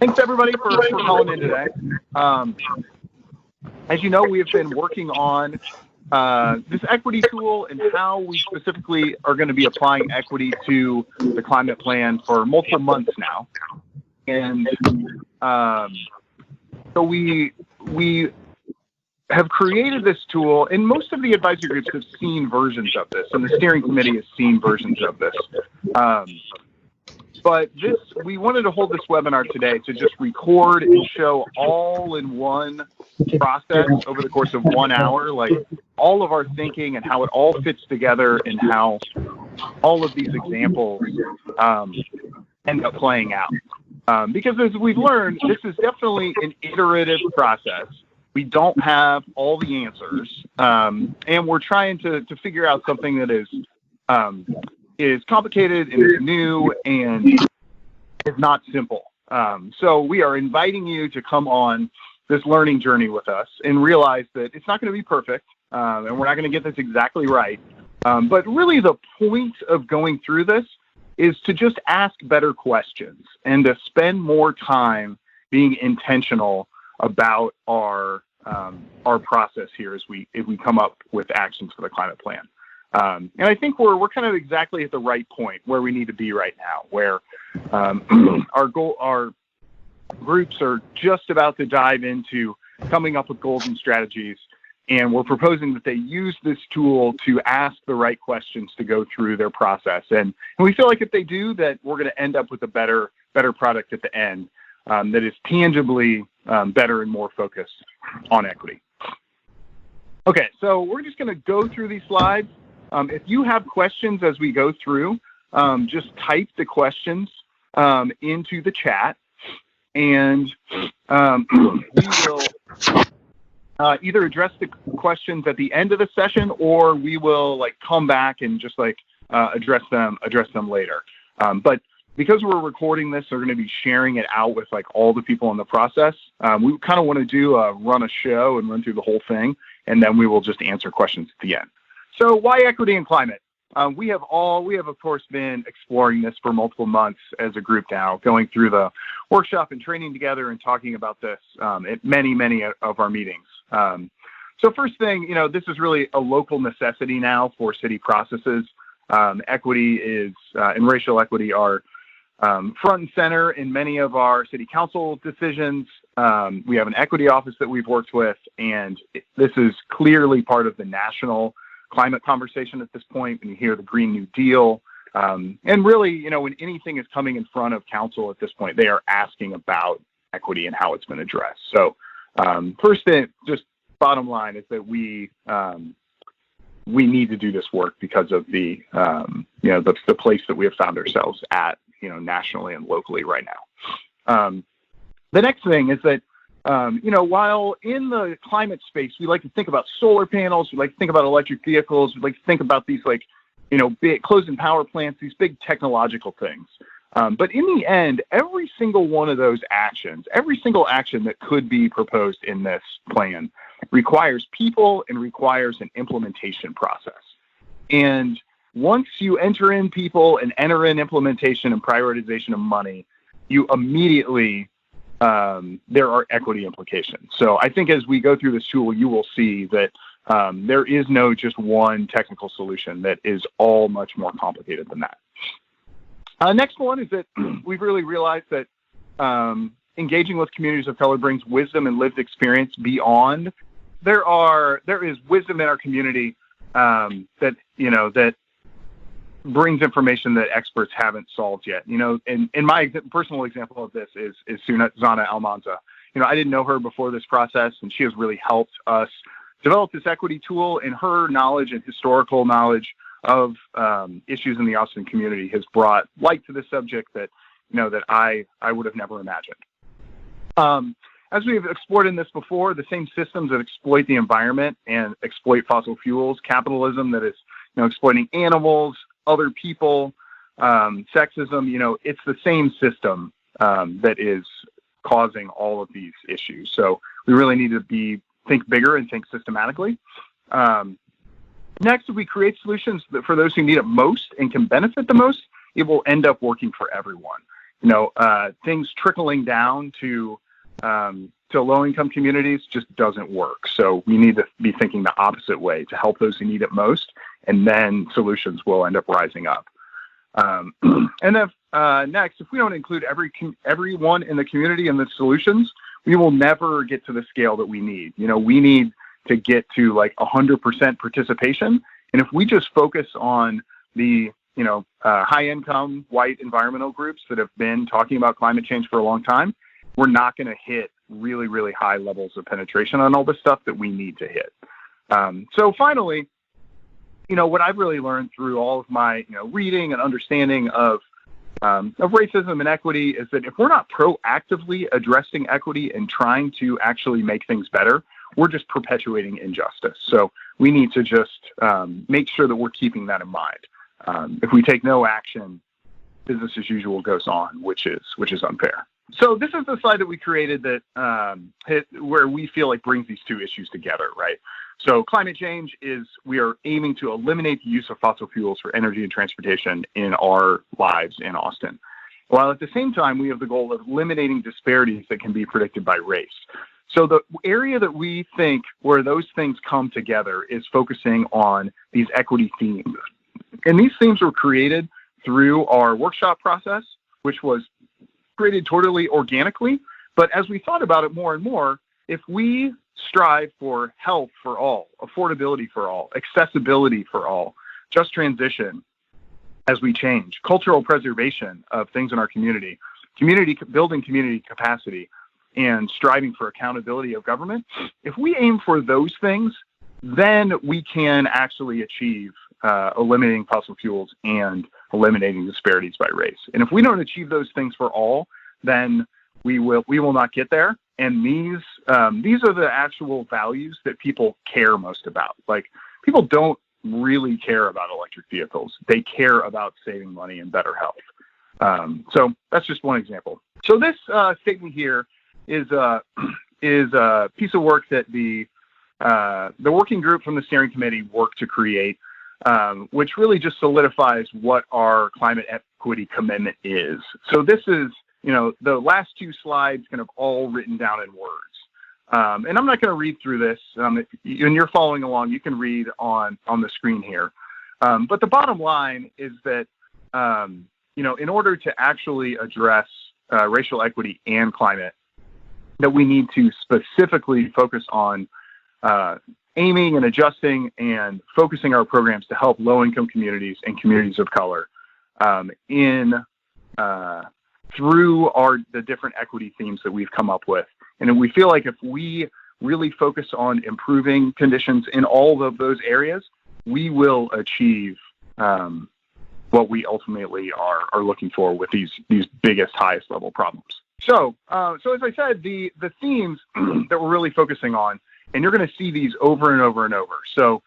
Thanks everybody for calling in today. As you know, we have been working on this equity tool and how we specifically are going to be applying equity to the climate plan for multiple months now. And so we have created this tool, and most of the advisory groups have seen versions of this, and the steering committee has seen versions of this. But we wanted to hold this webinar today to just record and show all in one process over the course of 1 hour, like all of our thinking and how it all fits together and how all of these examples end up playing out. Because as we've learned, this is definitely an iterative process. We don't have all the answers, and we're trying to figure out something that is complicated and is new and is not simple. So we are inviting you to come on this learning journey with us and realize that it's not going to be perfect, and we're not going to get this exactly right. But really the point of going through this is to just ask better questions and to spend more time being intentional about our process here as we come up with actions for the climate plan. And I think we're kind of exactly at the right point where we need to be right now, where our groups are just about to dive into coming up with goals and strategies, and we're proposing that they use this tool to ask the right questions to go through their process. And we feel like if they do, that we're going to end up with a better product at the end that is tangibly better and more focused on equity. Okay, so we're just going to go through these slides. If you have questions as we go through, just type the questions into the chat, and we will either address the questions at the end of the session, or we will come back and just address them later. But because we're recording this, we're going to be sharing it out with all the people in the process. We kind of want to run a show and run through the whole thing, and then we will just answer questions at the end. So why equity and climate? We have of course been exploring this for multiple months as a group now, going through the workshop and training together and talking about this at many of our meetings. So first thing, this is really a local necessity now for city processes. Equity and racial equity are front and center in many of our city council decisions. We have an equity office that we've worked with, and this is clearly part of the national climate conversation at this point. When you hear the Green New Deal, and really, when anything is coming in front of council at this point, they are asking about equity and how it's been addressed. So first thing, just bottom line, is that we need to do this work because of the place that we have found ourselves at, nationally and locally right now. The next thing is that, while in the climate space, we like to think about solar panels, we like to think about electric vehicles, we like to think about these big closed-in power plants, these big technological things. But in the end, every single one of those actions, every single action that could be proposed in this plan requires people and requires an implementation process. And once you enter in people and enter in implementation and prioritization of money, you immediately there are equity implications. So I think as we go through this tool, you will see that there is no just one technical solution, that is all much more complicated than that. Next one is that we've really realized that engaging with communities of color brings wisdom and lived experience beyond. There is wisdom in our community that brings information that experts haven't solved yet. And my personal example of this is Zana Almanza. I didn't know her before this process, and she has really helped us develop this equity tool, and her knowledge and historical knowledge of issues in the Austin community has brought light to this subject that I would have never imagined. As we've explored in this before, the same systems that exploit the environment and exploit fossil fuels, capitalism that is exploiting animals, other people, sexism, it's the same system that is causing all of these issues. So we really need to think bigger and think systematically. Next, if we create solutions for those who need it most and can benefit the most, it will end up working for everyone. things trickling down to low-income communities just doesn't work. So we need to be thinking the opposite way to help those who need it most, and then solutions will end up rising up. And then next, if we don't include everyone in the community in the solutions, we will never get to the scale that we need. We need to get to like 100% participation. And if we just focus on the high-income white environmental groups that have been talking about climate change for a long time, we're not going to hit really, really high levels of penetration on all the stuff that we need to hit. So finally, what I've really learned through all of my reading and understanding of racism and equity is that if we're not proactively addressing equity and trying to actually make things better, we're just perpetuating injustice. So we need to just make sure that we're keeping that in mind. If we take no action, business as usual goes on, which is unfair. So this is the slide that we created that where we feel like brings these two issues together, right? So climate change is, we are aiming to eliminate the use of fossil fuels for energy and transportation in our lives in Austin, while at the same time we have the goal of eliminating disparities that can be predicted by race. So the area that we think where those things come together is focusing on these equity themes. And these themes were created through our workshop process, which was created totally organically. But as we thought about it more and more, if we strive for health for all, affordability for all, accessibility for all, just transition as we change, cultural preservation of things in our community, building community capacity, and striving for accountability of government, if we aim for those things, then we can actually achieve eliminating fossil fuels and eliminating disparities by race. And if we don't achieve those things for all, then we will not get there. And these are the actual values that people care most about. Like, people don't really care about electric vehicles. They care about saving money and better health. So that's just one example. So this statement here is a piece of work that the working group from the steering committee worked to create, which really just solidifies what our climate equity commitment is. So this is, the last two slides kind of all written down in words. And I'm not going to read through this. If you're following along, you can read on the screen here. But the bottom line is that, in order to actually address racial equity and climate, that we need to specifically focus on aiming and adjusting and focusing our programs to help low-income communities and communities of color through the different equity themes that we've come up with. And we feel like if we really focus on improving conditions in all of those areas, we will achieve what we ultimately are looking for with these biggest, highest level problems. So as I said, the themes that we're really focusing on, and you're going to see these over and over and over. So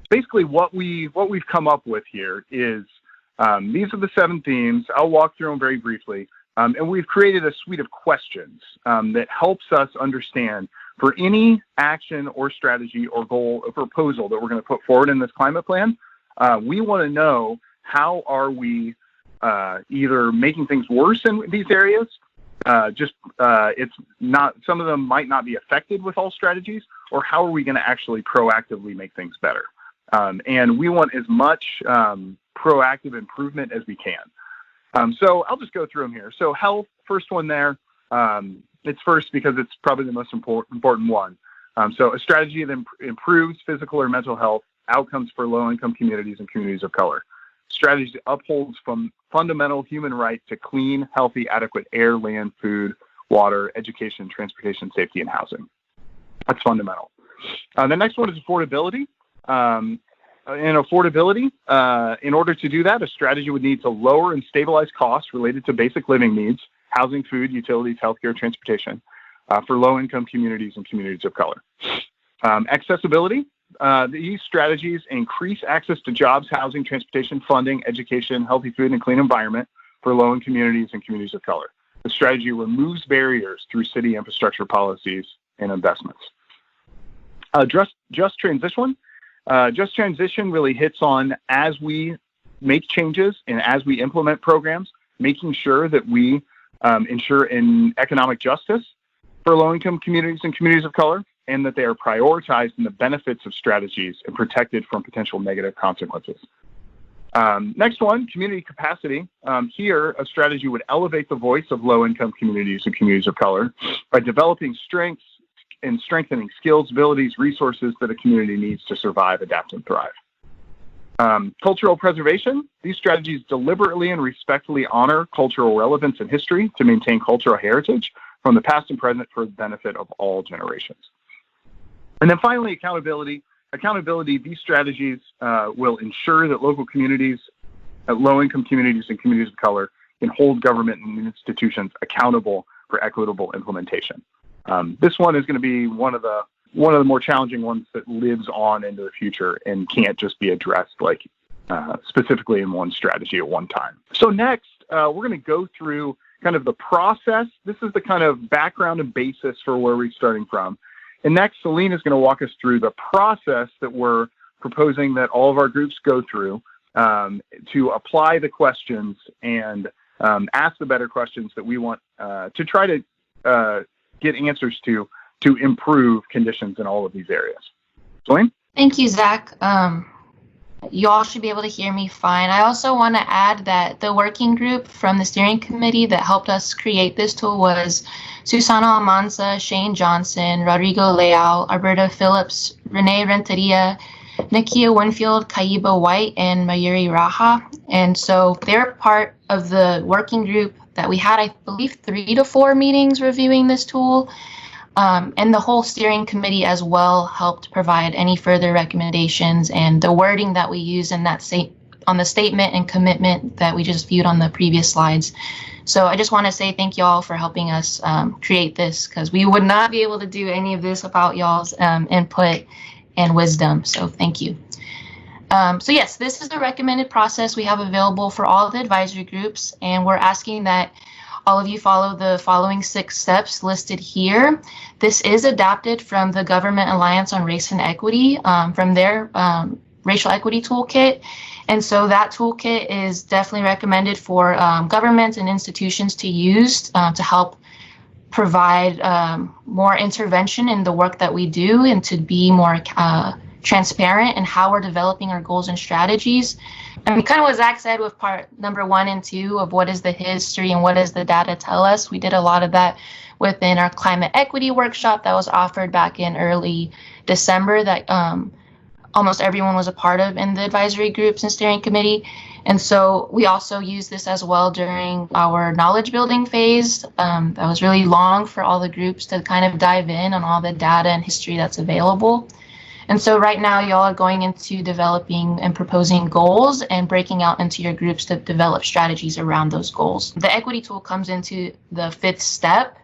basically what we've come up with here is these are the 7 themes. I'll walk through them very briefly. And we've created a suite of questions that helps us understand for any action or strategy or goal or proposal that we're going to put forward in this climate plan. We want to know, how are we either making things worse in these areas? It's not, some of them might not be affected with all strategies, or how are we going to actually proactively make things better? And we want as much proactive improvement as we can. So I'll just go through them here. So health, first one there. It's first because it's probably the most important one. So a strategy that improves physical or mental health outcomes for low-income communities and communities of color. Strategy that upholds from fundamental human right to clean, healthy, adequate air, land, food, water, education, transportation, safety, and housing. That's fundamental. The next one is affordability. In order to do that, a strategy would need to lower and stabilize costs related to basic living needs, housing, food, utilities, healthcare, transportation, for low-income communities and communities of color. Accessibility. These strategies increase access to jobs, housing, transportation, funding, education, healthy food, and clean environment for low-income communities and communities of color. The strategy removes barriers through city infrastructure policies and investments. Just transition. Just transition really hits on, as we make changes and as we implement programs, making sure that we ensure in economic justice for low-income communities and communities of color, and that they are prioritized in the benefits of strategies and protected from potential negative consequences. Next one, community capacity. Here, a strategy would elevate the voice of low-income communities and communities of color by developing strengths and strengthening skills, abilities, resources that a community needs to survive, adapt, and thrive. Cultural preservation. These strategies deliberately and respectfully honor cultural relevance and history to maintain cultural heritage from the past and present for the benefit of all generations. And then finally, accountability. Accountability, these strategies will ensure that local communities, low-income communities and communities of color can hold government and institutions accountable for equitable implementation. This one is going to be one of the more challenging ones that lives on into the future and can't just be addressed specifically in one strategy at one time. So next, we're going to go through kind of the process. This is the kind of background and basis for where we're starting from. And next, Celine is going to walk us through the process that we're proposing that all of our groups go through to apply the questions and ask the better questions that we want to try to get answers to improve conditions in all of these areas. Celine? Thank you, Zach. You all should be able to hear me fine. I also want to add that the working group from the steering committee that helped us create this tool was Susana Almanza, Shane Johnson, Rodrigo Leal, Alberta Phillips, Renee Renteria, Nikia Winfield, Kaiba White, and Mayuri Raha. And so they're part of the working group that we had, I believe, 3 to 4 meetings reviewing this tool. And the whole steering committee as well helped provide any further recommendations and the wording that we use in that on the statement and commitment that we just viewed on the previous slides. So I just want to say thank you all for helping us create this, because we would not be able to do any of this without y'all's input and wisdom. So thank you. So yes, this is the recommended process we have available for all of the advisory groups, and we're asking that all of you follow the following 6 steps listed here. This is adapted from the Government Alliance on Race and Equity, from their racial equity toolkit. And so that toolkit is definitely recommended for governments and institutions to use to help provide more intervention in the work that we do and to be more transparent in how we're developing our goals and strategies. And kind of what Zach said with part number 1 and 2 of what is the history and what does the data tell us, we did a lot of that within our climate equity workshop that was offered back in early December that almost everyone was a part of in the advisory groups and steering committee. And so we also use this as well during our knowledge building phase. That was really long for all the groups to kind of dive in on all the data and history that's available. And so right now, y'all are going into developing and proposing goals and breaking out into your groups to develop strategies around those goals. The equity tool comes into the 5th step.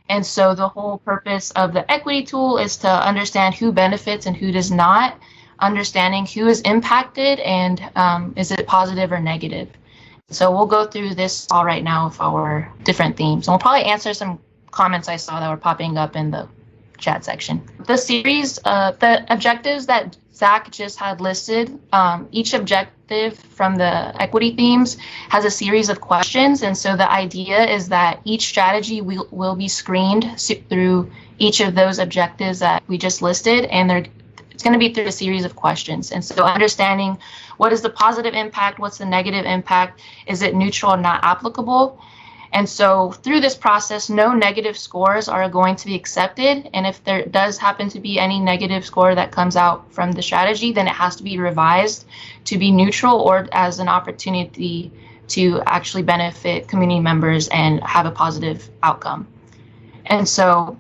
And so the whole purpose of the equity tool is to understand who benefits and who does not, understanding who is impacted and is it positive or negative. So we'll go through this all right now with our different themes. And we'll probably answer some comments I saw that were popping up in the chat section. The series, the objectives that Zach just had listed, each objective from the equity themes has a series of questions. And so the idea is that each strategy will be screened through each of those objectives that we just listed, and it's going to be through a series of questions. And so understanding what is the positive impact, what's the negative impact, is it neutral or not applicable? And so through this process, no negative scores are going to be accepted. And if there does happen to be any negative score that comes out from the strategy, then it has to be revised to be neutral or as an opportunity to actually benefit community members and have a positive outcome. And so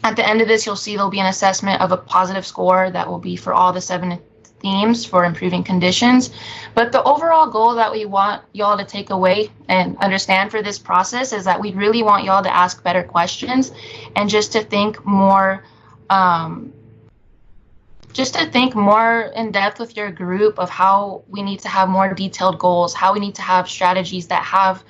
at the end of this, you'll see there'll be an assessment of a positive score that will be for all the 7 themes for improving conditions. But the overall goal that we want y'all to take away and understand for this process is that we really want y'all to ask better questions and just to think more in depth with your group of how we need to have more detailed goals, how we need to have strategies that have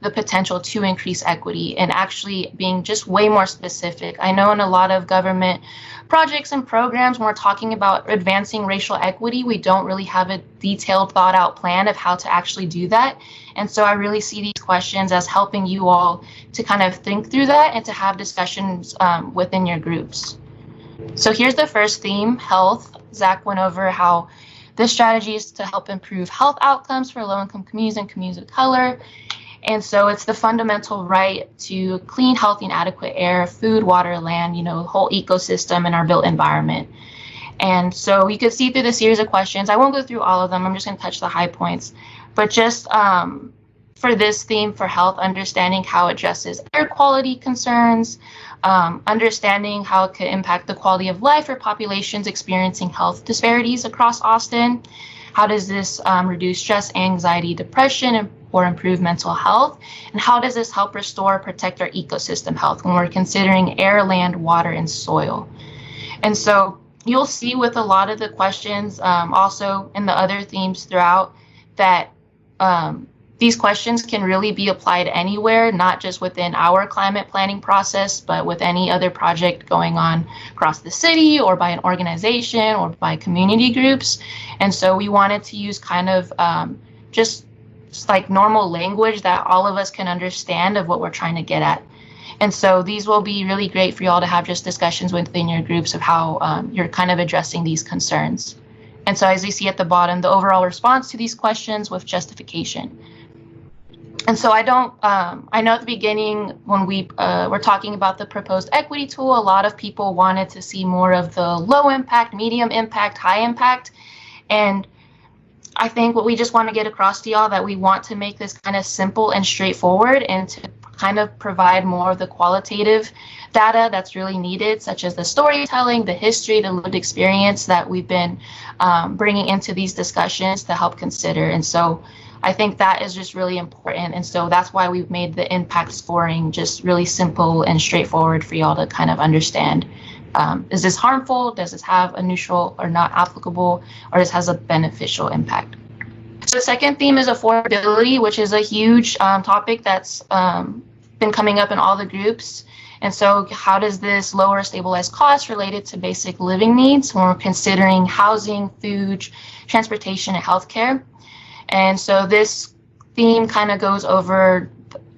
the potential to increase equity and actually being just way more specific. I know in a lot of government projects and programs, when we're talking about advancing racial equity, we don't really have a detailed, thought out plan of how to actually do that. And so I really see these questions as helping you all to kind of think through that and to have discussions within your groups. So here's the first theme, health. Zach went over how this strategy is to help improve health outcomes for low-income communities and communities of color. And so it's the fundamental right to clean, healthy, and adequate air, food, water, land, the whole ecosystem and our built environment. And so you can see through the series of questions, I won't go through all of them, I'm just going to touch the high points, but just for this theme for health, understanding how it addresses air quality concerns, understanding how it could impact the quality of life for populations experiencing health disparities across Austin. How does this reduce stress, anxiety, depression, or improve mental health? And how does this help restore, protect our ecosystem health when we're considering air, land, water, and soil? And so you'll see with a lot of the questions, also in the other themes throughout, that these questions can really be applied anywhere, not just within our climate planning process, but with any other project going on across the city or by an organization or by community groups. And so we wanted to use kind of just like normal language that all of us can understand of what we're trying to get at. And so these will be really great for you all to have just discussions within your groups of how you're kind of addressing these concerns. And so as you see at the bottom, the overall response to these questions with justification. And so I know at the beginning when we were talking about the proposed equity tool, a lot of people wanted to see more of the low impact, medium impact, high impact. And I think what we just want to get across to y'all that we want to make this kind of simple and straightforward and to kind of provide more of the qualitative data that's really needed, such as the storytelling, the history, the lived experience that we've been bringing into these discussions to help consider. And so I think that is just really important. And so that's why we've made the impact scoring just really simple and straightforward for y'all to kind of understand. Is this harmful? Does this have a neutral or not applicable, or does has a beneficial impact? So the second theme is affordability, which is a huge topic that's been coming up in all the groups. And so how does this lower stabilized costs related to basic living needs when we're considering housing, food, transportation, and healthcare? And so this theme kind of goes over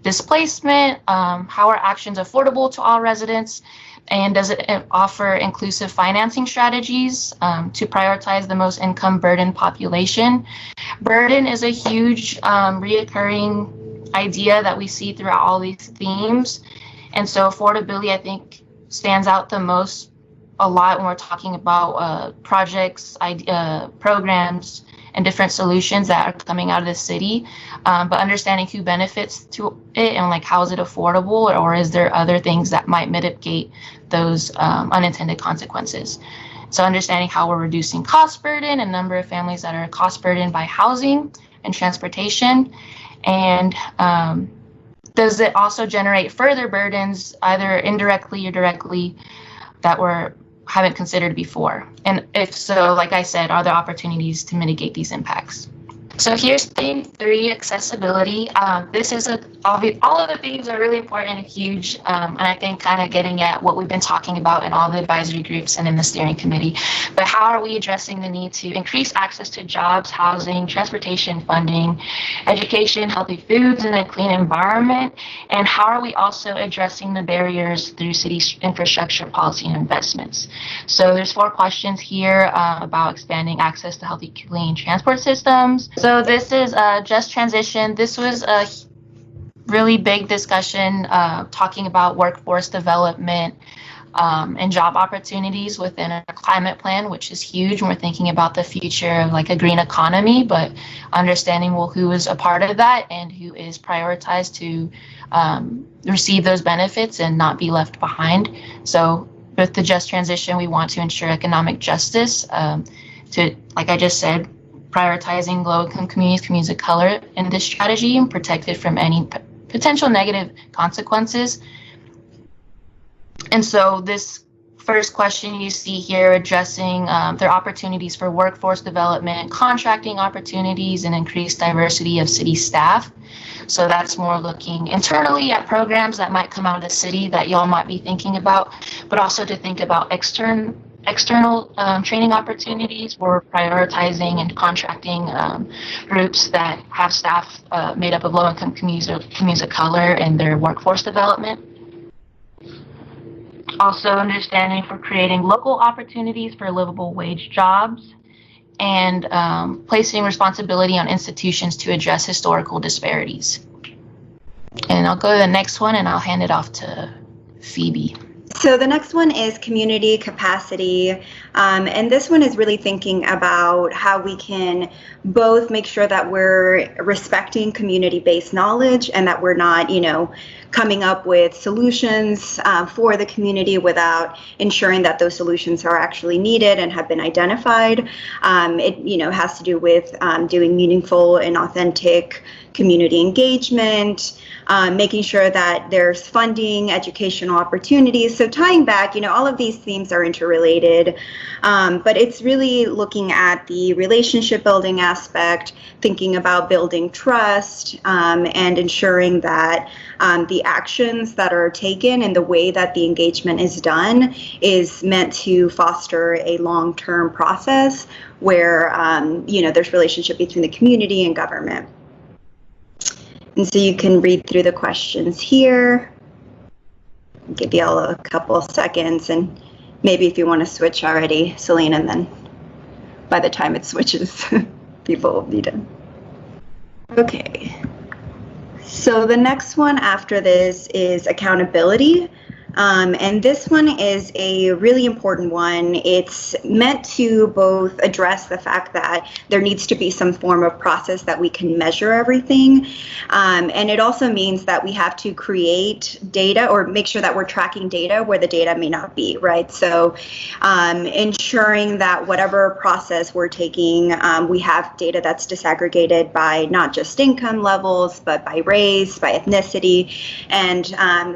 displacement, how are actions affordable to all residents, and does it offer inclusive financing strategies to prioritize the most income burden population? Burden is a huge reoccurring idea that we see throughout all these themes. And so affordability, I think, stands out the most a lot when we're talking about projects, programs, and different solutions that are coming out of the city, but understanding who benefits to it and like how is it affordable, or is there other things that might mitigate those unintended consequences. So understanding how we're reducing cost burden and number of families that are cost burdened by housing and transportation, and does it also generate further burdens, either indirectly or directly, that haven't considered before? And if so, like I said, are there opportunities to mitigate these impacts? So here's theme 3, accessibility. This is all of the themes are really important and huge, and I think kind of getting at what we've been talking about in all the advisory groups and in the steering committee. But how are we addressing the need to increase access to jobs, housing, transportation funding, education, healthy foods, and a clean environment? And how are we also addressing the barriers through city infrastructure policy and investments? So there's 4 questions here about expanding access to healthy, clean transport systems. So this is Just Transition. This was a really big discussion talking about workforce development and job opportunities within a climate plan, which is huge when we're thinking about the future of like a green economy, but understanding, well, who is a part of that and who is prioritized to receive those benefits and not be left behind. So with the Just Transition, we want to ensure economic justice to, like I just said, prioritizing low-income communities of color in this strategy and protected from any potential negative consequences. And so this first question you see here addressing their opportunities for workforce development, contracting opportunities, and increased diversity of city staff. So that's more looking internally at programs that might come out of the city that y'all might be thinking about, but also to think about external training opportunities. We're prioritizing and contracting groups that have staff made up of low-income communities of color in their workforce development. Also understanding for creating local opportunities for livable wage jobs, and placing responsibility on institutions to address historical disparities. And I'll go to the next one and I'll hand it off to Phoebe. So the next one is community capacity, and this one is really thinking about how we can both make sure that we're respecting community-based knowledge and that we're not, coming up with solutions for the community without ensuring that those solutions are actually needed and have been identified. It, has to do with doing meaningful and authentic community engagement, making sure that there's funding, educational opportunities. So tying back, all of these themes are interrelated, but it's really looking at the relationship building aspect, thinking about building trust, and ensuring that the actions that are taken and the way that the engagement is done is meant to foster a long-term process where, there's relationship between the community and government. And so you can read through the questions here. I'll give you all a couple of seconds, and maybe if you want to switch already, Celine, and then by the time it switches, people will be done. Okay. So the next one after this is accountability. And this one is a really important one. It's meant to both address the fact that there needs to be some form of process that we can measure everything. And it also means that we have to create data or make sure that we're tracking data where the data may not be, right? So ensuring that whatever process we're taking, we have data that's disaggregated by not just income levels, but by race, by ethnicity, and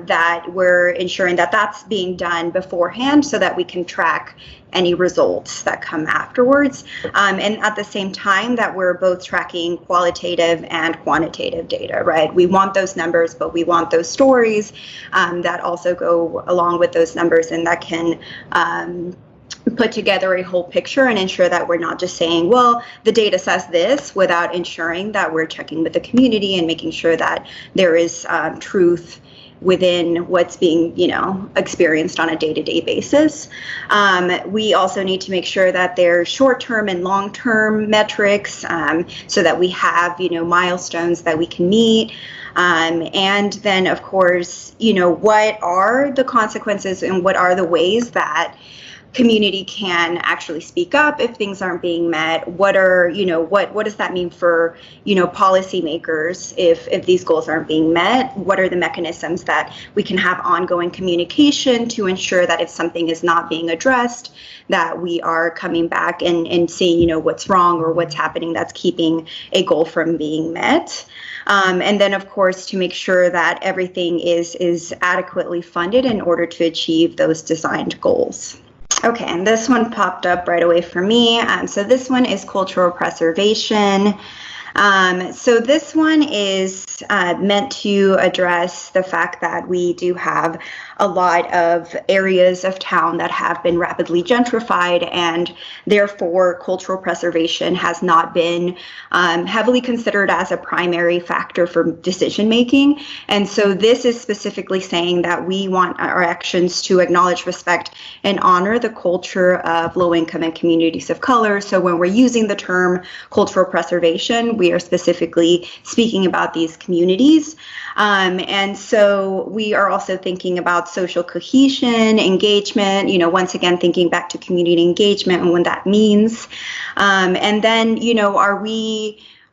that we're ensuring that that's being done beforehand so that we can track any results that come afterwards. And at the same time that we're both tracking qualitative and quantitative data, right? We want those numbers, but we want those stories that also go along with those numbers and that can put together a whole picture and ensure that we're not just saying, well, the data says this, without ensuring that we're checking with the community and making sure that there is truth within what's being, experienced on a day-to-day basis. We also need to make sure that there's short-term and long-term metrics so that we have, milestones that we can meet. And then, of course, what are the consequences and what are the ways that community can actually speak up if things aren't being met? What are, what does that mean for, policymakers if these goals aren't being met? What are the mechanisms that we can have ongoing communication to ensure that if something is not being addressed, that we are coming back and seeing, what's wrong or what's happening that's keeping a goal from being met? And then, of course, to make sure that everything is adequately funded in order to achieve those designed goals. Okay, and this one popped up right away for me. So this one is cultural preservation. So this one is meant to address the fact that we do have a lot of areas of town that have been rapidly gentrified, and therefore cultural preservation has not been heavily considered as a primary factor for decision making. And so this is specifically saying that we want our actions to acknowledge, respect, and honor the culture of low income and communities of color. So when we're using the term cultural preservation, we are specifically speaking about these communities. And so we are also thinking about social cohesion, engagement, once again, thinking back to community engagement and what that means. And then,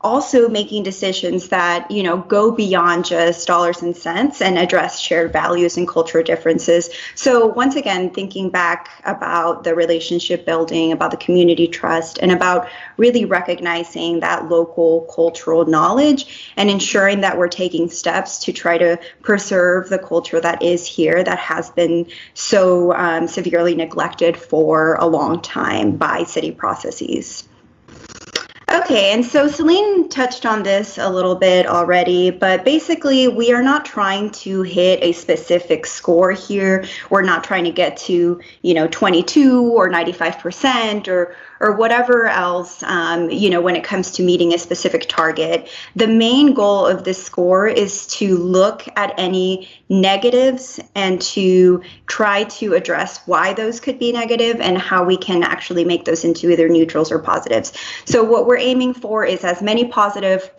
also making decisions that, go beyond just dollars and cents and address shared values and cultural differences. So once again, thinking back about the relationship building, about the community trust, and about really recognizing that local cultural knowledge and ensuring that we're taking steps to try to preserve the culture that is here that has been so severely neglected for a long time by city processes. Okay, and so Celine touched on this a little bit already, but basically we are not trying to hit a specific score here. We're not trying to get to, 22 or 95% or whatever else, when it comes to meeting a specific target. The main goal of this score is to look at any negatives and to try to address why those could be negative and how we can actually make those into either neutrals or positives. So what we're aiming for is as many positive,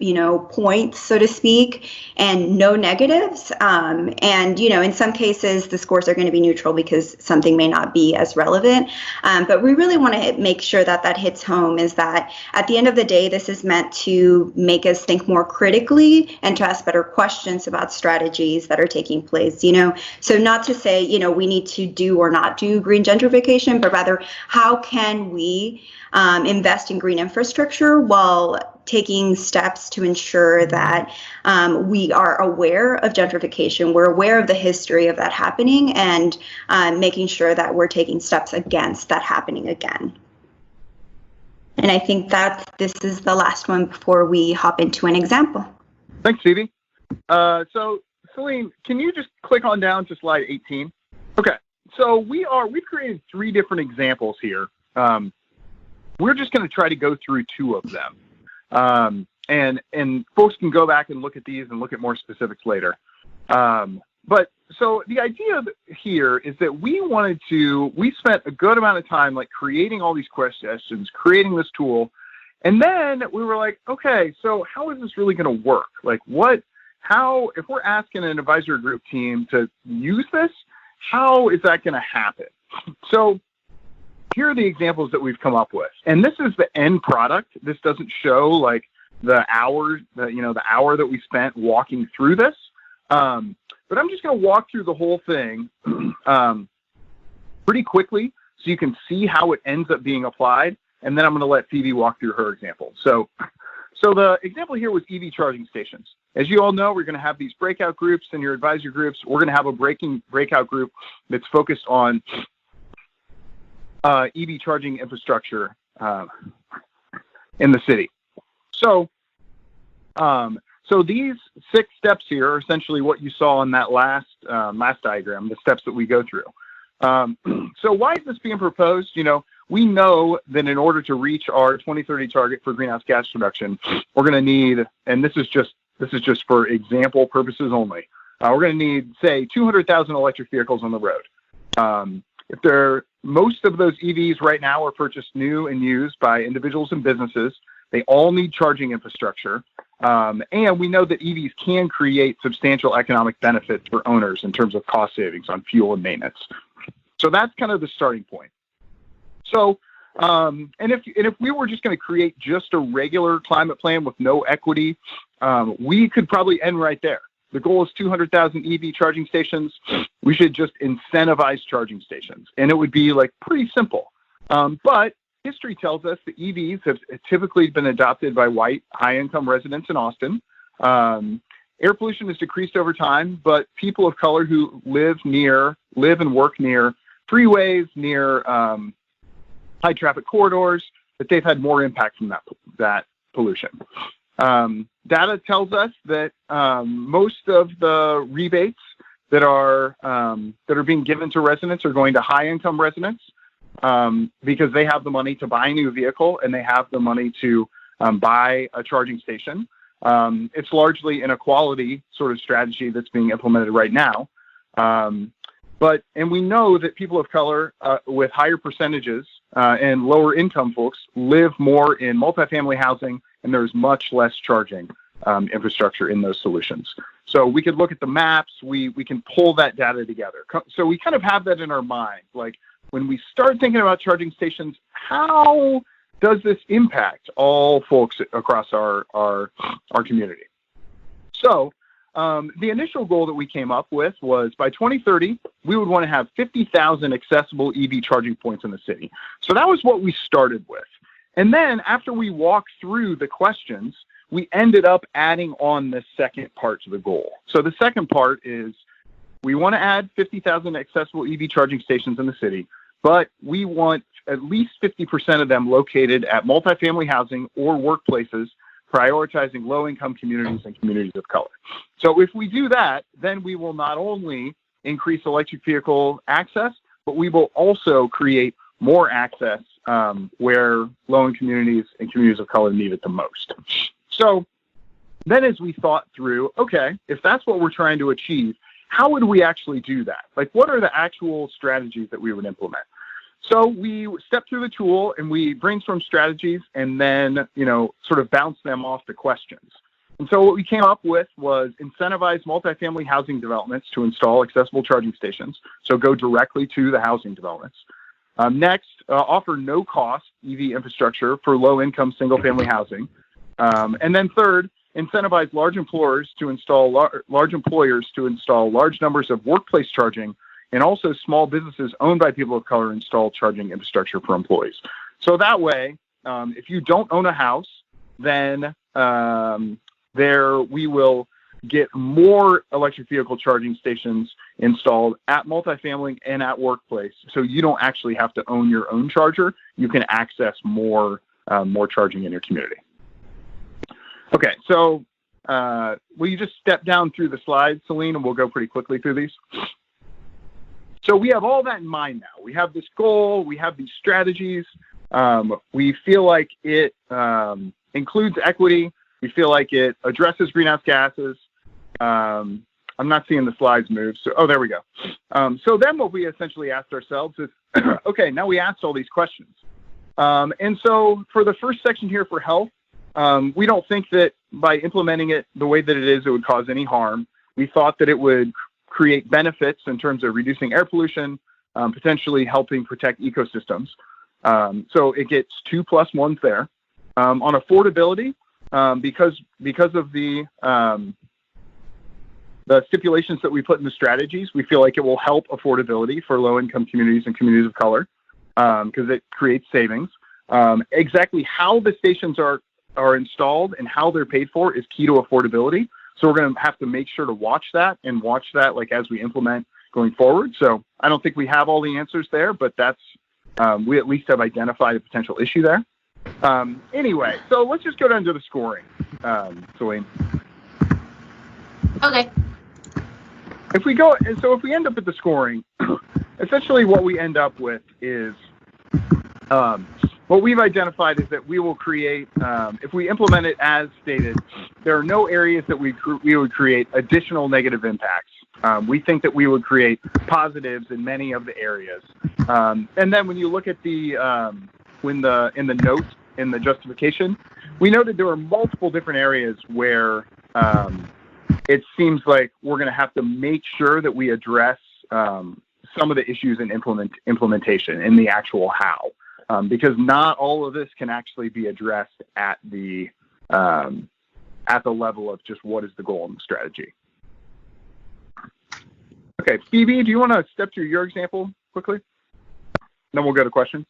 points, so to speak, and no negatives. And, in some cases, the scores are going to be neutral because something may not be as relevant. But we really want to make sure that hits home is that at the end of the day, this is meant to make us think more critically and to ask better questions about strategies that are taking place, So not to say, we need to do or not do green gentrification, but rather how can we invest in green infrastructure while taking steps to ensure that we are aware of gentrification, we're aware of the history of that happening, and making sure that we're taking steps against that happening again. And I think that this is the last one before we hop into an example. Thanks, Phoebe. So Celine, can you just click on down to slide 18? Okay, so we've created 3 different examples here. We're just going to try to go through 2 of them. And folks can go back and look at these and look at more specifics later. But so the idea here is that we spent a good amount of time creating all these questions, creating this tool. And then we were like, okay, so how is this really going to work? If we're asking an advisory group team to use this, how is that going to happen? So here are the examples that we've come up with. And this is the end product. This doesn't show the hour that we spent walking through this. But I'm just going to walk through the whole thing pretty quickly so you can see how it ends up being applied. And then I'm going to let Phoebe walk through her example. So the example here was EV charging stations. As you all know, we're going to have these breakout groups in your advisory groups. We're going to have a breakout group that's focused on EV charging infrastructure in the city. So these 6 steps here are essentially what you saw in that last diagram, the steps that we go through. So why is this being proposed? We know that in order to reach our 2030 target for greenhouse gas reduction, we're going to need, and this is just for example purposes only, we're going to need, say, 200,000 electric vehicles on the road. Most of those EVs right now are purchased new and used by individuals and businesses. They all need charging infrastructure. And we know that EVs can create substantial economic benefits for owners in terms of cost savings on fuel and maintenance. So that's kind of the starting point. So, and if we were just going to create just a regular climate plan with no equity, we could probably end right there. The goal is 200,000 EV charging stations. We should just incentivize charging stations, and it would be pretty simple. But history tells us that EVs have typically been adopted by white, high-income residents in Austin. Air pollution has decreased over time, but people of color who live and work near freeways, near high-traffic corridors, that they've had more impact from that pollution. Data tells us that most of the rebates that are being given to residents are going to high-income residents. Because they have the money to buy a new vehicle and they have the money to buy a charging station. It's largely an equality sort of strategy that's being implemented right now. And we know that people of color with higher percentages and lower income folks live more in multifamily housing, and there's much less charging infrastructure in those solutions. So we could look at the maps, we can pull that data together. So we kind of have that in our mind. When we start thinking about charging stations, how does this impact all folks across our community? So the initial goal that we came up with was by 2030, we would want to have 50,000 accessible EV charging points in the city. So that was what we started with. And then after we walked through the questions, we ended up adding on the second part to the goal. So the second part is we want to add 50,000 accessible EV charging stations in the city, but we want at least 50% of them located at multifamily housing or workplaces, prioritizing low-income communities and communities of color. So if we do that, then we will not only increase electric vehicle access, but we will also create more access where low-income communities and communities of color need it the most. So then as we thought through, okay, if that's what we're trying to achieve, how would we actually do that? Like, what are the actual strategies that we would implement? So we stepped through the tool and we brainstormed strategies and then, sort of bounced them off the questions. And so what we came up with was incentivize multifamily housing developments to install accessible charging stations. So go directly to the housing developments. Next, offer no-cost EV infrastructure for low-income single-family housing. And then third, incentivize large employers to install large numbers of workplace charging, and also small businesses owned by people of color install charging infrastructure for employees. So that way, if you don't own a house, then we will get more electric vehicle charging stations installed at multifamily and at workplace. So you don't actually have to own your own charger. You can access more charging in your community. Okay, so will you just step down through the slides, Celine, and we'll go pretty quickly through these? So we have all that in mind now. We have this goal. We have these strategies. We feel like it includes equity. We feel like it addresses greenhouse gases. I'm not seeing the slides move. So, there we go. So then what we essentially asked ourselves is, okay, now we asked all these questions. And so for the first section here for health, we don't think that by implementing it the way that it is, it would cause any harm. We thought that it would create benefits in terms of reducing air pollution, potentially helping protect ecosystems. So it gets 2 plus 1s there. On affordability, because of the stipulations that we put in the strategies, we feel like it will help affordability for low-income communities and communities of color because it creates savings. Exactly how the stations are installed and how they're paid for is key to affordability. So we're going to have to make sure to watch that like as we implement going forward. So I don't think we have all the answers there, but that's we at least have identified a potential issue there. Anyway, so let's just go down to the scoring, Celine. Okay. If we end up at the scoring, essentially what we end up with is what we've identified is that we will create, if we implement it as stated, there are no areas that we would create additional negative impacts. We think that we would create positives in many of the areas. And then when you look at in the notes, in the justification, we noted there were multiple different areas where it seems like we're going to have to make sure that we address some of the issues in implementation in the actual how. Because not all of this can actually be addressed at the level of just what is the goal and the strategy. Okay, Phoebe, do you want to step through your example quickly? Then we'll go to questions.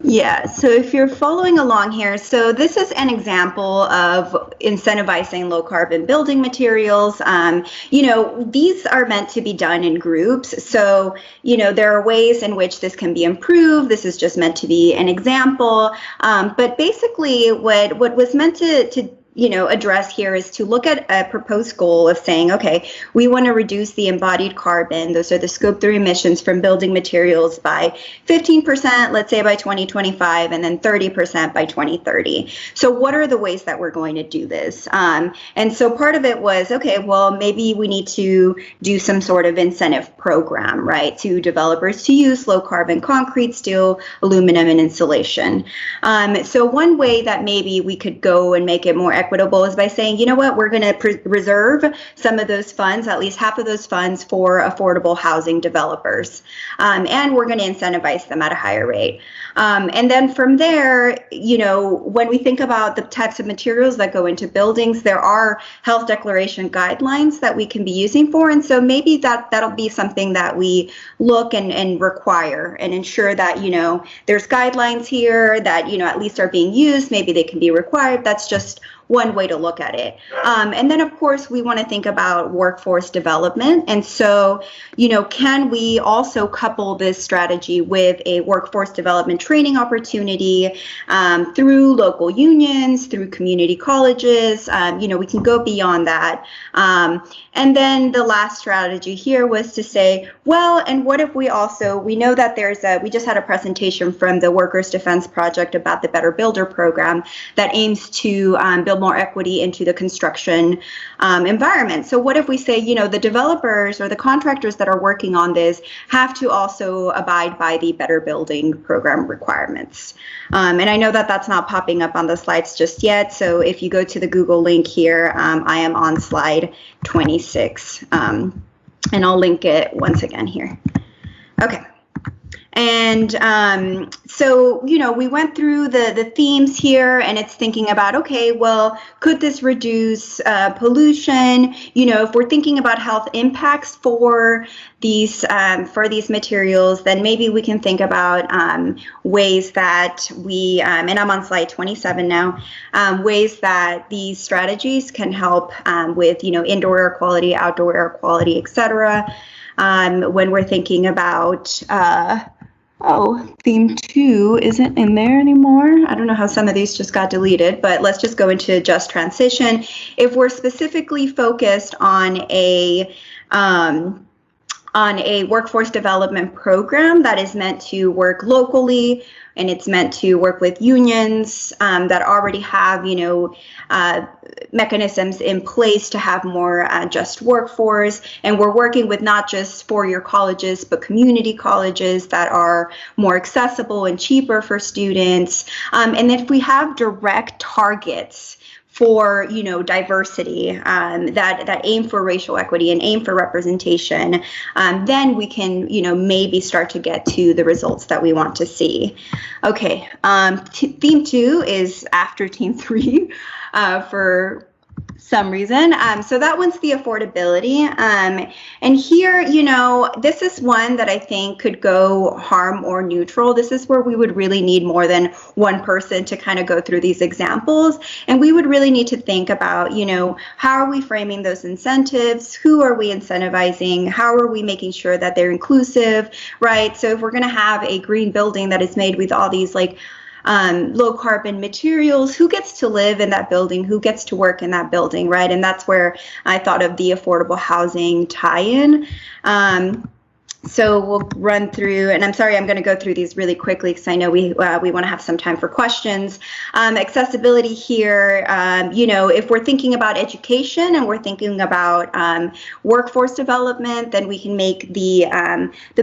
Yeah, so if you're following along here, so this is an example of incentivizing low carbon building materials. These are meant to be done in groups. So, there are ways in which this can be improved. This is just meant to be an example. But basically what was meant to address here is to look at a proposed goal of saying, okay, we want to reduce the embodied carbon, those are the scope 3 emissions from building materials by 15%, let's say by 2025, and then 30% by 2030. So what are the ways that we're going to do this? And so part of it was, okay, well, maybe we need to do some sort of incentive program, right, to developers to use low carbon concrete, steel, aluminum, and insulation. So one way that maybe we could go and make it more equitable is by saying, you know what, we're going to reserve some of those funds, at least half of those funds, for affordable housing developers. And we're going to incentivize them at a higher rate. And then from there, you know, when we think about the types of materials that go into buildings, there are health declaration guidelines that we can be using for. And so maybe that'll be something that we look and require and ensure that, you know, there's guidelines here that, you know, at least are being used. Maybe they can be required. That's just one way to look at it. And then, of course, we want to think about workforce development. And so, you know, can we also couple this strategy with a workforce development training opportunity through local unions, through community colleges? You know, we can go beyond that. And then the last strategy here was to say, well, and what if we also, we know that we just had a presentation from the Workers Defense Project about the Better Builder program that aims to build more equity into the construction environment. So what if we say, you know, the developers or the contractors that are working on this have to also abide by the Better Building program requirements. And I know that that's not popping up on the slides just yet. So if you go to the Google link here, I am on slide 26. And I'll link it once again here. Okay. And so, you know, we went through the themes here, and it's thinking about, okay, well, could this reduce pollution? You know, if we're thinking about health impacts for these materials, then maybe we can think about ways that we, and I'm on slide 27 now, ways that these strategies can help with, you know, indoor air quality, outdoor air quality, et cetera. When we're thinking about, theme 2 isn't in there anymore. I don't know how some of these just got deleted, but let's just go into just transition. If we're specifically focused on a workforce development program that is meant to work locally, and it's meant to work with unions that already have, you know, mechanisms in place to have more just workforce. And we're working with not just four-year colleges, but community colleges that are more accessible and cheaper for students. And if we have direct targets for, you know, diversity that aim for racial equity and aim for representation, then we can, you know, maybe start to get to the results that we want to see. Okay, theme 2 is after theme 3 for some reason. So that one's the affordability. And here, you know, this is one that I think could go harm or neutral. This is where we would really need more than one person to kind of go through these examples. And we would really need to think about, you know, how are we framing those incentives? Who are we incentivizing? How are we making sure that they're inclusive, right? So if we're going to have a green building that is made with all these like low carbon materials, who gets to live in that building, who gets to work in that building, right? And that's where I thought of the affordable housing tie-in. So we'll run through, and I'm sorry, I'm going to go through these really quickly because I know we want to have some time for questions. Accessibility here, you know, if we're thinking about education and we're thinking about workforce development, then we can make the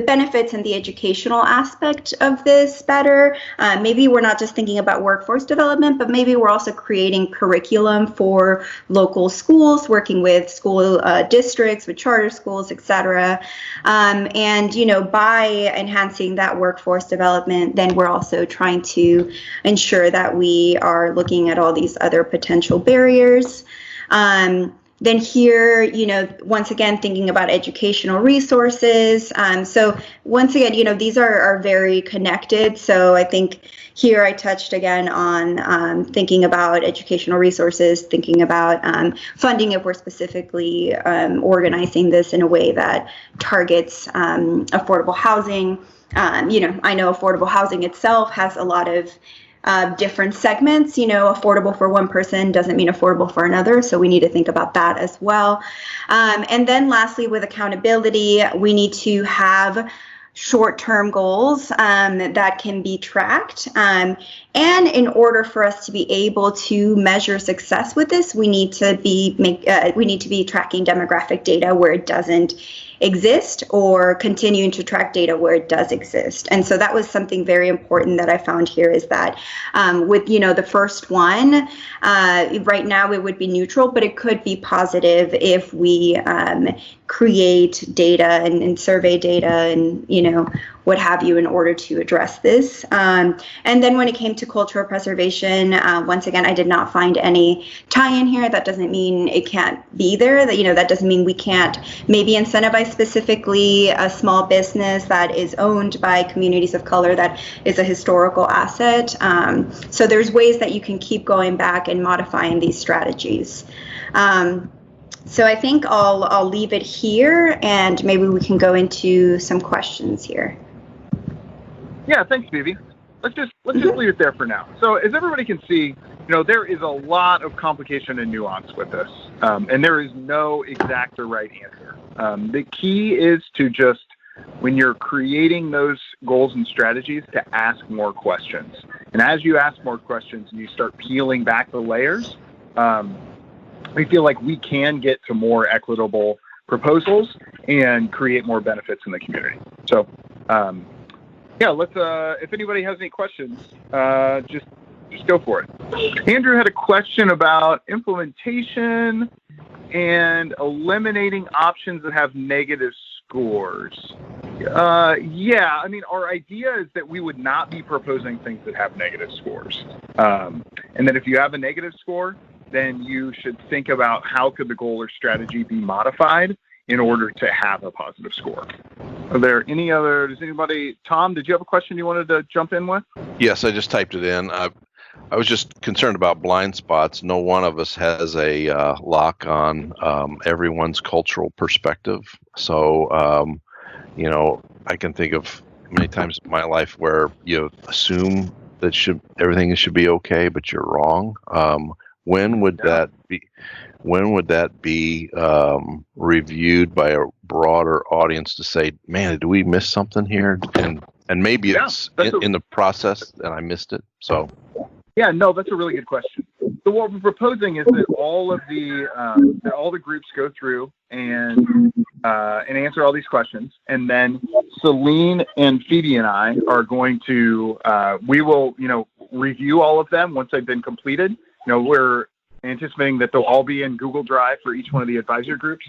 benefits and the educational aspect of this better. Maybe we're not just thinking about workforce development, but maybe we're also creating curriculum for local schools, working with school districts, with charter schools, et cetera. And, you know, by enhancing that workforce development, then we're also trying to ensure that we are looking at all these other potential barriers. Then here, you know, once again, thinking about educational resources. So once again, you know, these are very connected. So I think here I touched again on thinking about educational resources, thinking about funding if we're specifically organizing this in a way that targets affordable housing. You know, I know affordable housing itself has a lot of different segments. You know, affordable for one person doesn't mean affordable for another, so we need to think about that as well. And then lastly, with accountability, we need to have short-term goals that can be tracked. And in order for us to be able to measure success with this, we need to be tracking demographic data where it doesn't exist or continuing to track data where it does exist. And so that was something very important that I found here, is that with, the first one, right now it would be neutral, but it could be positive if we create data and survey data and, what have you, in order to address this. And then when it came to cultural preservation, once again, I did not find any tie-in here. That doesn't mean it can't be there. That doesn't mean we can't maybe incentivize specifically a small business that is owned by communities of color that is a historical asset. So there's ways that you can keep going back and modifying these strategies. So I think I'll leave it here, and maybe we can go into some questions here. Yeah, thanks, Vivi. Let's just leave it there for now. So as everybody can see, there is a lot of complication and nuance with this, and there is no exact or right answer. The key is to just, when you're creating those goals and strategies, to ask more questions. And as you ask more questions and you start peeling back the layers, we feel like we can get to more equitable proposals and create more benefits in the community. So, let's, if anybody has any questions, just go for it. Andrew had a question about implementation and eliminating options that have negative scores. Our idea is that we would not be proposing things that have negative scores. And that if you have a negative score, then you should think about how could the goal or strategy be modified in order to have a positive score. Are there any other, Tom, did you have a question you wanted to jump in with? Yes, I just typed it in. I was just concerned about blind spots. No one of us has a lock on everyone's cultural perspective. So, I can think of many times in my life where you assume that everything should be okay, but you're wrong. When would that be reviewed by a broader audience to say, man, did we miss something here? And maybe it's in the process and I missed it. So. Yeah, no, that's a really good question. So what we're proposing is that all the groups go through and answer all these questions, and then Celine and Phoebe and I are going to we will review all of them once they've been completed. We're anticipating that they'll all be in Google Drive for each one of the advisor groups,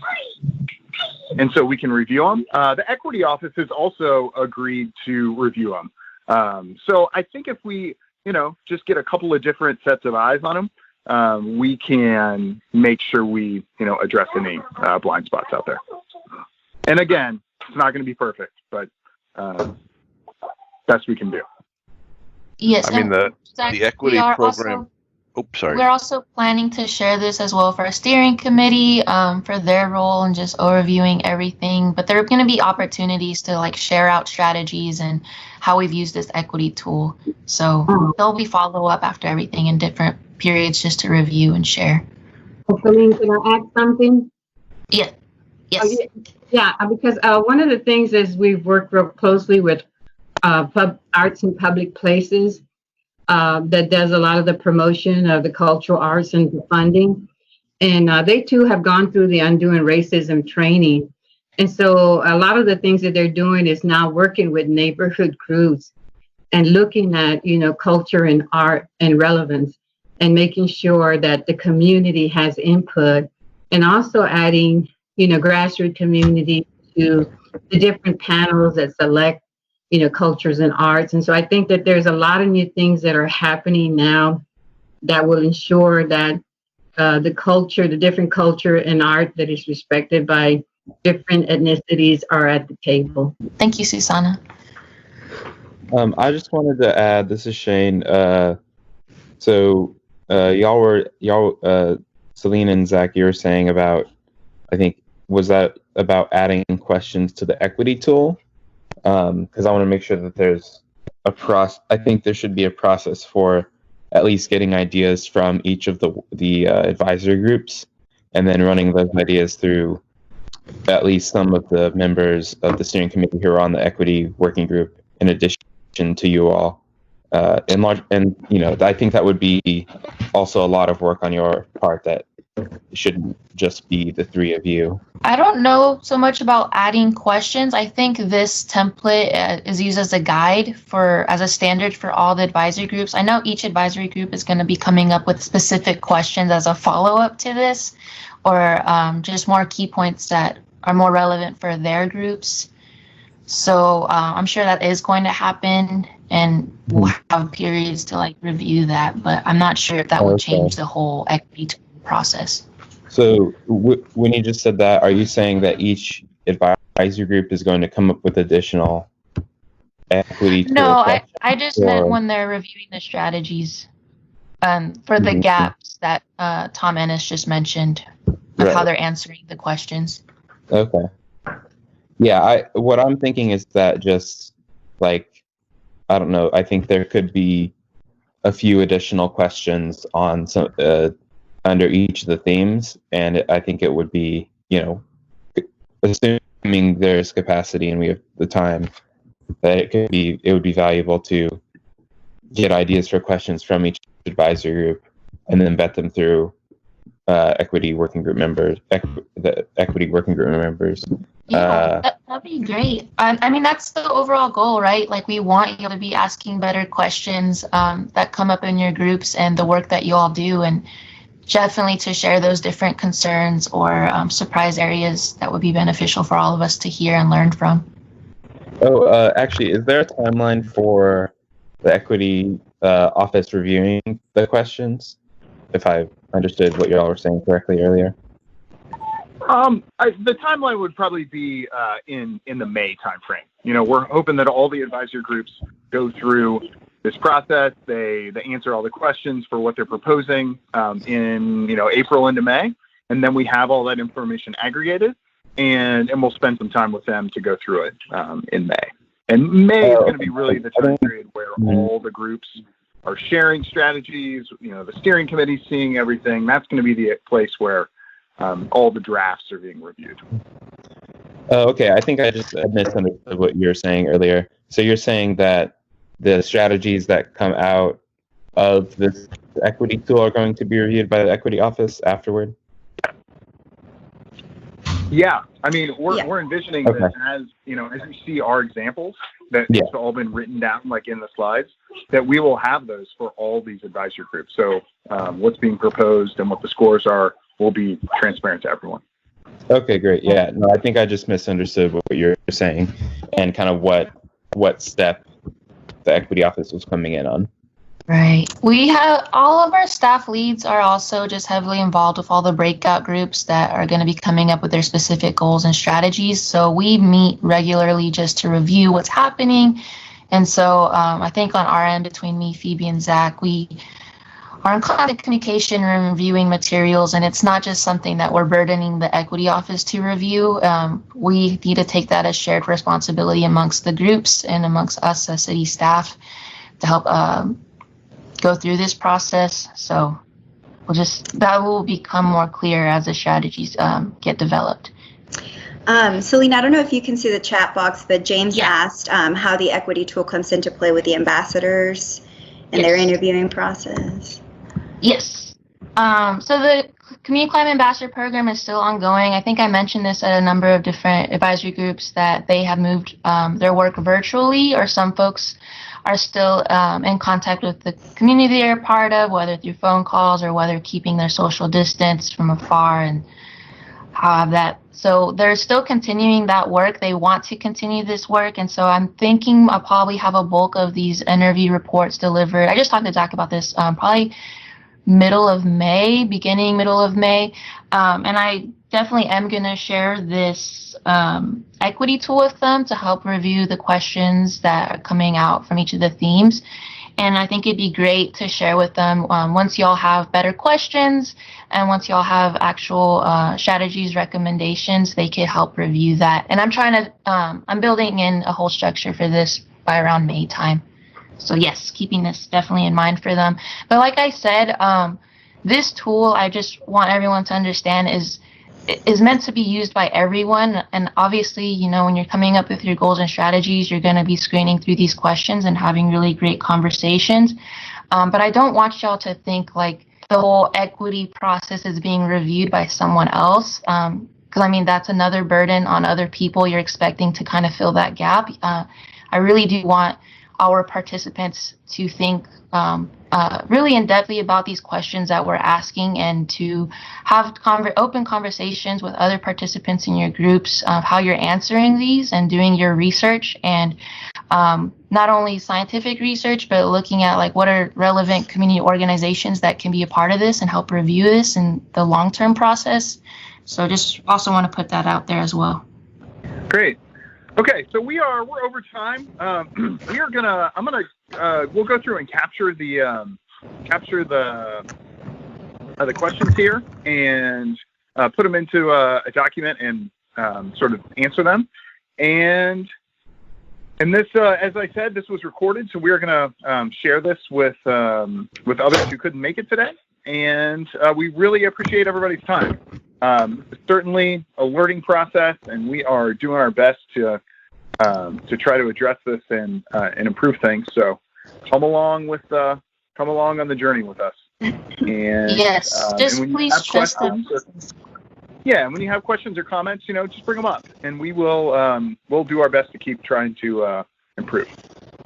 and so we can review them. The equity office has also agreed to review them. So I think if we just get a couple of different sets of eyes on them, we can make sure we, address any blind spots out there. And again, it's not going to be perfect, but best we can do. Yes. I mean, the equity program. Sorry. We're also planning to share this as well for our steering committee for their role and just overviewing everything. But there are going to be opportunities to share out strategies and how we've used this equity tool. So there'll be follow up after everything in different periods just to review and share. Celine, can I add something? Yeah. Yes. Yeah, because one of the things is we've worked real closely with arts in public places. That does a lot of the promotion of the cultural arts and the funding. And they too have gone through the Undoing Racism training. And so a lot of the things that they're doing is now working with neighborhood groups and looking at, culture and art and relevance and making sure that the community has input, and also adding, grassroots community to the different panels that select cultures and arts. And so I think that there's a lot of new things that are happening now that will ensure that the different culture and art that is respected by different ethnicities are at the table. Thank you, Susanna. I just wanted to add, this is Shane. So Celine and Zach, you were saying about, I think, was that about adding questions to the equity tool? Because I want to make sure that there's a process. I think there should be a process for at least getting ideas from each of the advisory groups, and then running those ideas through at least some of the members of the steering committee who are on the equity working group, in addition to you all. I think that would be also a lot of work on your part that it shouldn't just be the three of you. I don't know so much about adding questions. I think this template is used as a guide as a standard for all the advisory groups. I know each advisory group is going to be coming up with specific questions as a follow-up to this, or just more key points that are more relevant for their groups. So I'm sure that is going to happen, and we'll have periods to review that, but I'm not sure if that will change the whole equity process. So when you just said that, are you saying that each advisory group is going to come up with additional equity? No, I just meant when they're reviewing the strategies for the gaps that Tom Ennis just mentioned of how they're answering the questions. Okay. Yeah, what I'm thinking is that just I don't know, I think there could be a few additional questions on some under each of the themes, and I think it would be, assuming there's capacity and we have the time, that it would be valuable to get ideas for questions from each advisory group and then vet them through equity working group members. Yeah, that'd be great. I mean, that's the overall goal, right? We want you to be asking better questions that come up in your groups and the work that you all do, and definitely to share those different concerns or surprise areas that would be beneficial for all of us to hear and learn from. Oh, actually, is there a timeline for the equity office reviewing the questions? If I understood what y'all were saying correctly earlier. The timeline would probably be in the May timeframe. We're hoping that all the advisory groups go through this process. They answer all the questions for what they're proposing in April into May, and then we have all that information aggregated, and we'll spend some time with them to go through it in May. And May is going to be really the time period where all the groups are sharing strategies. The steering committee seeing everything. That's going to be the place where all the drafts are being reviewed. Okay, I think I just misunderstood what you were saying earlier. So you're saying that the strategies that come out of this equity tool are going to be reviewed by the equity office afterward? Yeah, I mean, we're envisioning that as you see our examples that it's all been written down in the slides, that we will have those for all these advisory groups. So what's being proposed and what the scores are will be transparent to everyone. Okay, great. Yeah, no, I think I just misunderstood what you're saying and kind of what step the equity office was coming in on. Right. We have all of our staff leads are also just heavily involved with all the breakout groups that are going to be coming up with their specific goals and strategies. So we meet regularly just to review what's happening. And so I think on our end, between me, Phoebe, and Zach, we are in constant communication and reviewing materials. And it's not just something that we're burdening the equity office to review. We need to take that as shared responsibility amongst the groups and amongst us as city staff to help go through this process. So that will become more clear as the strategies get developed. Selena, I don't know if you can see the chat box, but James asked how the equity tool comes into play with the ambassadors and their interviewing process. Yes. So the Community Climate Ambassador Program is still ongoing. I think I mentioned this at a number of different advisory groups that they have moved their work virtually, or some folks are still in contact with the community they're a part of, whether through phone calls or whether keeping their social distance from afar and have that. So they're still continuing that work. They want to continue this work. And so I'm thinking I'll probably have a bulk of these interview reports delivered. I just talked to Zach about this, probably middle of May. And I definitely am going to share this equity tool with them to help review the questions that are coming out from each of the themes. And I think it'd be great to share with them once y'all have better questions and once y'all have actual strategies, recommendations, they could help review that. And I'm building in a whole structure for this by around May time. So yes, keeping this definitely in mind for them. But like I said, this tool, I just want everyone to understand is meant to be used by everyone. And obviously, when you're coming up with your goals and strategies, you're going to be screening through these questions and having really great conversations. But I don't want y'all to think like the whole equity process is being reviewed by someone else. Because I mean, that's another burden on other people. You're expecting to kind of fill that gap. I really do want our participants to think really in-depthly about these questions that we're asking, and to have open conversations with other participants in your groups of how you're answering these and doing your research, and not only scientific research, but looking at like what are relevant community organizations that can be a part of this and help review this in the long-term process. So just also want to put that out there as well. Great. Okay, so we're over time. We'll go through and capture the questions here and put them into a document and sort of answer them. And this, as I said, this was recorded, so we're going to share this with others who couldn't make it today. And we really appreciate everybody's time. It's certainly a learning process, and we are doing our best to try to address this and improve things. So come along on the journey with us. And yes, just and please trust them. Yeah, and when you have questions or comments, just bring them up, and we'll do our best to keep trying to improve.